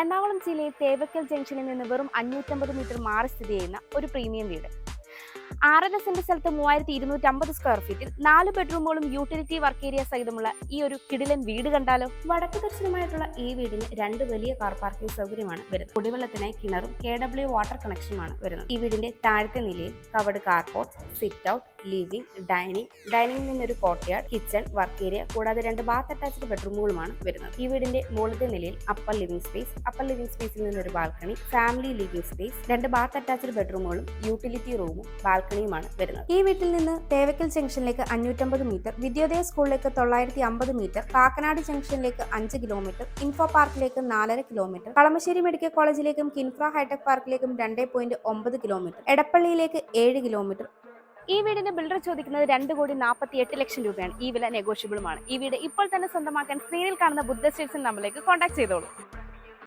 എറണാകുളം ജില്ലയിൽ തേവക്കൽ ജംഗ്ഷനിൽ നിന്ന് വെറും 550 മീറ്റർ മാറി സ്ഥിതി ചെയ്യുന്ന ഒരു പ്രീമിയം വീട്. 6.5 സെന്റ് സ്ഥലത്ത് 3250 സ്ക്വയർ ഫീറ്റിൽ 4 ബെഡ്റൂമുകളും യൂട്ടിലിറ്റി വർക്ക് ഏരിയ സഹിതമുള്ള ഈ ഒരു കിടിലൻ വീട് കണ്ടാലോ? വടക്ക് ദർശനമായിട്ടുള്ള ഈ വീടിന് 2 വലിയ കാർ പാർക്കിംഗ് സൗകര്യമാണ് വരുന്നത്. കുടിവെള്ളത്തിനായി കിണറും KW വാട്ടർ കണക്ഷനുമാണ് വരുന്നത്. ഈ വീടിന്റെ താഴത്തെ നിലയിൽ covered carport, sit out, living, ഡൈനിങ്ങിൽ നിന്നൊരു കോർട്ട്യാർഡ്, കിച്ചൺ, വർക്ക് ഏരിയ കൂടാതെ 2 ബാത്ത് അറ്റാച്ച്ഡ് ബെഡ്റൂമുകളുമാണ് വരുന്നത്. ഈ വീടിന്റെ മുകളിലത്തെ നിലയിൽ അപ്പർ ലിവിംഗ് സ്പേസിൽ നിന്നൊരു balcony, family living space, 2 bath attached ബെഡ്റൂമുകളും യൂട്ടിലിറ്റി റൂമും ബാൽക്കണിയുമാണ് വരുന്നത്. ഈ വീട്ടിൽ നിന്ന് തേവക്കൽ ജംഗ്ഷനിലേക്ക് 550 മീറ്റർ, വിദ്യോദയ സ്കൂളിലേക്ക് 950 മീറ്റർ, കാക്കനാട് ജംഗ്ഷനിലേക്ക് 5 കിലോമീറ്റർ, ഇൻഫോ പാർക്കിലേക്ക് 4.5 കിലോമീറ്റർ, കളമശ്ശേരി മെഡിക്കൽ കോളേജിലേക്കും കിൻഫ്ര ഹൈടെക് പാർക്കിലേക്കും 2.9 കിലോമീറ്റർ, എടപ്പള്ളിയിലേക്ക് 7 കിലോമീറ്റർ. ഈ വീടിന്റെ ബിൽഡർ ചോദിക്കുന്നത് 2,48,00,000 രൂപയാണ്. ഈ വില നെഗോഷ്യബിളുമാണ്. ഈ വീട് ഇപ്പോൾ തന്നെ സ്വന്തമാക്കാൻ സ്ക്രീനിൽ കാണുന്ന ബുദ്ധ സ്റ്റേറ്റ്സ് നമ്പറിലേക്ക് കോൺടാക്ട് ചെയ്തോളൂ.